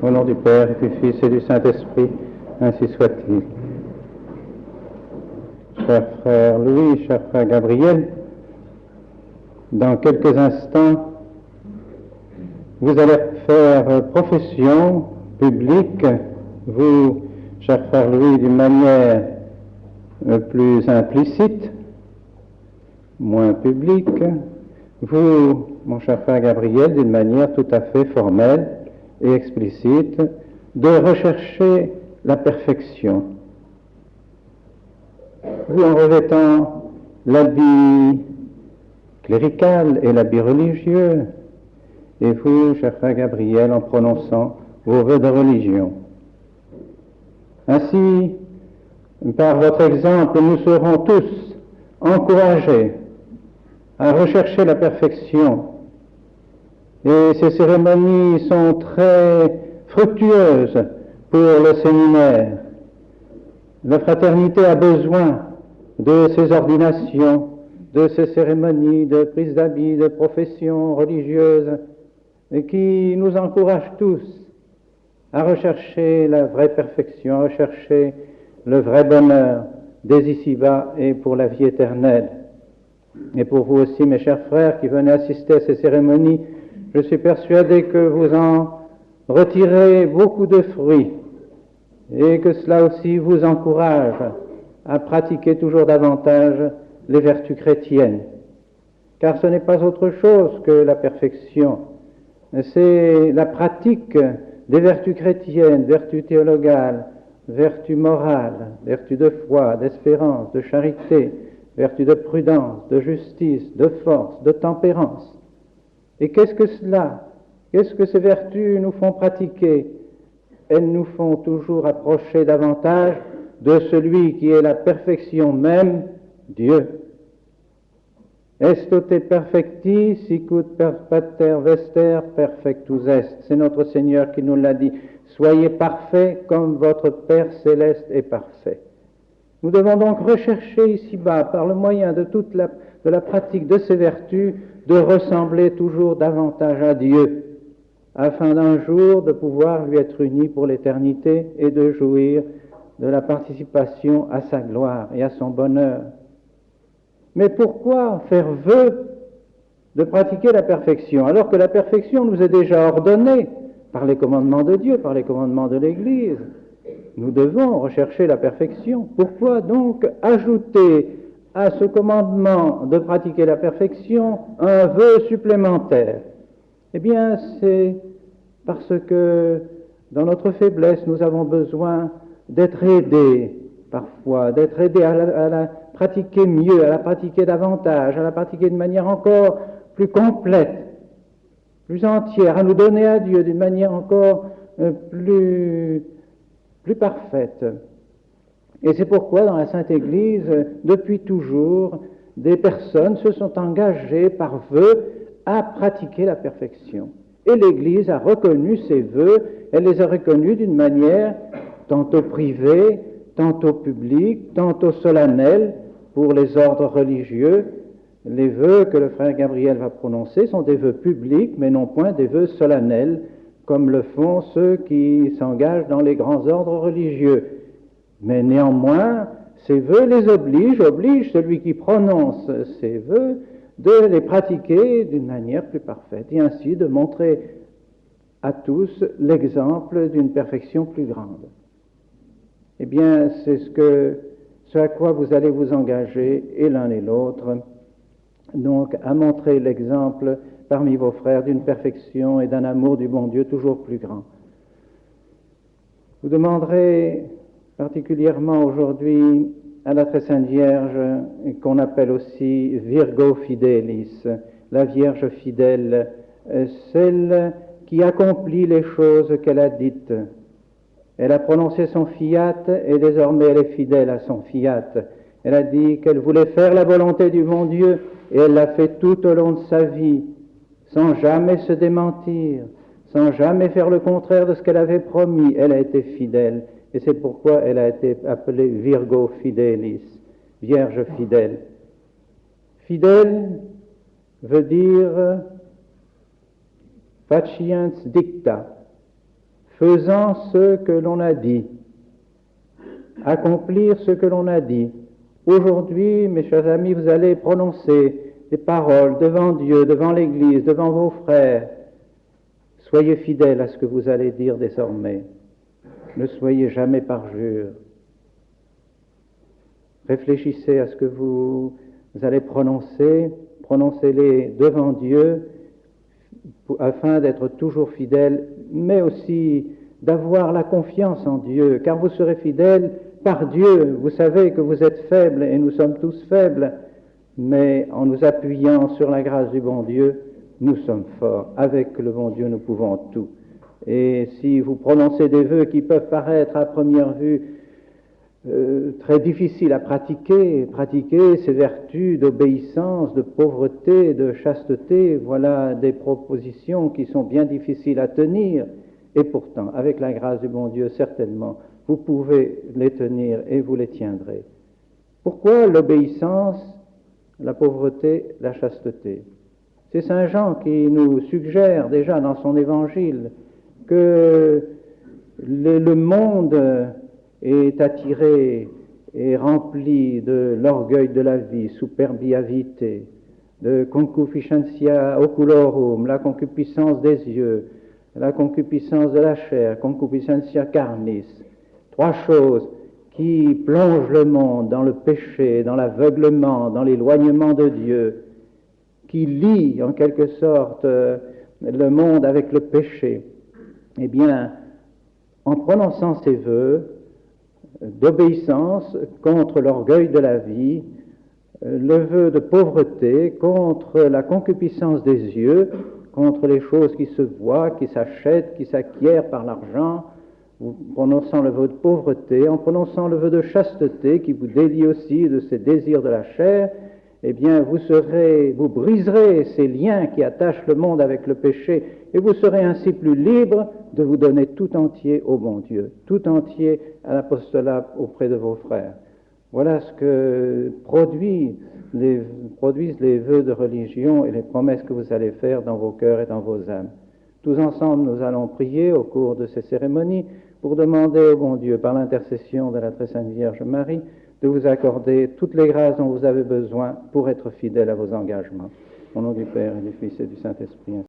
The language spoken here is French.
Au nom du Père, et du Fils et du Saint-Esprit, ainsi soit-il. Cher frère Louis, cher frère Gabriel, dans quelques instants, vous allez faire profession publique, vous, cher frère Louis, d'une manière plus implicite, moins publique, vous, mon cher frère Gabriel, d'une manière tout à fait formelle et explicite, de rechercher la perfection. Vous, en revêtant l'habit clérical et l'habit religieux, et vous, cher frère Gabriel, en prononçant vos vœux de religion. Ainsi, par votre exemple, nous serons tous encouragés à rechercher la perfection. Et ces cérémonies sont très fructueuses pour le séminaire. La fraternité a besoin de ces ordinations, de ces cérémonies de prise d'habits, de profession religieuse, qui nous encouragent tous à rechercher la vraie perfection, à rechercher le vrai bonheur dès ici-bas et pour la vie éternelle. Et pour vous aussi, mes chers frères qui venez assister à ces cérémonies, je suis persuadé que vous en retirez beaucoup de fruits et que cela aussi vous encourage à pratiquer toujours davantage les vertus chrétiennes. Car ce n'est pas autre chose que la perfection. C'est la pratique des vertus chrétiennes, vertus théologales, vertus morales, vertus de foi, d'espérance, de charité, vertus de prudence, de justice, de force, de tempérance. Et qu'est-ce que cela? Qu'est-ce que ces vertus nous font pratiquer? Elles nous font toujours approcher davantage de celui qui est la perfection même, Dieu. Est te perfecti, sicut per pater vester perfectus est. C'est notre Seigneur qui nous l'a dit. Soyez parfaits comme votre Père céleste est parfait. Nous devons donc rechercher ici-bas, par le moyen de la pratique de ces vertus, de ressembler toujours davantage à Dieu, afin d'un jour de pouvoir lui être unis pour l'éternité et de jouir de la participation à sa gloire et à son bonheur. Mais pourquoi faire vœu de pratiquer la perfection, alors que la perfection nous est déjà ordonnée par les commandements de Dieu, par les commandements de l'Église? Nous devons rechercher la perfection. Pourquoi donc ajouter à ce commandement de pratiquer la perfection un vœu supplémentaire? Eh bien, c'est parce que dans notre faiblesse, nous avons besoin d'être aidés parfois, d'être aidés à la pratiquer mieux, à la pratiquer davantage, à la pratiquer de manière encore plus complète, plus entière, à nous donner à Dieu d'une manière encore plus parfaite. Et c'est pourquoi dans la Sainte Église, depuis toujours, des personnes se sont engagées par vœu à pratiquer la perfection. Et l'Église a reconnu ces vœux, elle les a reconnus d'une manière tantôt privée, tantôt publique, tantôt solennelle pour les ordres religieux. Les vœux que le frère Gabriel va prononcer sont des vœux publics, mais non point des vœux solennels, comme le font ceux qui s'engagent dans les grands ordres religieux. Mais néanmoins, ces vœux les obligent celui qui prononce ces vœux de les pratiquer d'une manière plus parfaite, et ainsi de montrer à tous l'exemple d'une perfection plus grande. Eh bien, c'est ce à quoi vous allez vous engager, et l'un et l'autre, donc à montrer l'exemple parmi vos frères d'une perfection et d'un amour du bon Dieu toujours plus grand. Vous demanderez particulièrement aujourd'hui à la Très Sainte Vierge, qu'on appelle aussi Virgo Fidelis, la Vierge fidèle, celle qui accomplit les choses qu'elle a dites. Elle a prononcé son fiat et désormais elle est fidèle à son fiat. Elle a dit qu'elle voulait faire la volonté du bon Dieu et elle l'a fait tout au long de sa vie, sans jamais se démentir, sans jamais faire le contraire de ce qu'elle avait promis. Elle a été fidèle. Et c'est pourquoi elle a été appelée Virgo Fidelis, Vierge fidèle. Fidèle veut dire faciens dicta, faisant ce que l'on a dit, accomplir ce que l'on a dit. Aujourd'hui, mes chers amis, vous allez prononcer des paroles devant Dieu, devant l'Église, devant vos frères. Soyez fidèles à ce que vous allez dire désormais. Ne soyez jamais parjure. Réfléchissez à ce que vous allez prononcer, prononcez-les devant Dieu, afin d'être toujours fidèles, mais aussi d'avoir la confiance en Dieu, car vous serez fidèles par Dieu. Vous savez que vous êtes faibles, et nous sommes tous faibles, mais en nous appuyant sur la grâce du bon Dieu, nous sommes forts. Avec le bon Dieu, nous pouvons tout. Et si vous prononcez des vœux qui peuvent paraître à première vue très difficiles à pratiquer ces vertus d'obéissance, de pauvreté, de chasteté, voilà des propositions qui sont bien difficiles à tenir, et pourtant, avec la grâce du bon Dieu, certainement, vous pouvez les tenir et vous les tiendrez. Pourquoi l'obéissance, la pauvreté, la chasteté? C'est Saint Jean qui nous suggère déjà dans son évangile que le monde est attiré et rempli de l'orgueil de la vie, superbia vitae, de concupiscentia oculorum, la concupiscence des yeux, la concupiscence de la chair, concupiscentia carnis. Trois choses qui plongent le monde dans le péché, dans l'aveuglement, dans l'éloignement de Dieu, qui lient en quelque sorte le monde avec le péché. Eh bien, en prononçant ces vœux d'obéissance contre l'orgueil de la vie, le vœu de pauvreté contre la concupiscence des yeux, contre les choses qui se voient, qui s'achètent, qui s'acquièrent par l'argent, en prononçant le vœu de pauvreté, en prononçant le vœu de chasteté qui vous délie aussi de ces désirs de la chair, eh bien vous briserez ces liens qui attachent le monde avec le péché et vous serez ainsi plus libre de vous donner tout entier au bon Dieu, tout entier à l'apostolat auprès de vos frères. Voilà ce que produisent les vœux de religion et les promesses que vous allez faire dans vos cœurs et dans vos âmes. Tous ensemble, nous allons prier au cours de ces cérémonies pour demander au bon Dieu, par l'intercession de la très sainte Vierge Marie, de vous accorder toutes les grâces dont vous avez besoin pour être fidèles à vos engagements. Au nom du Père et du Fils et du Saint-Esprit.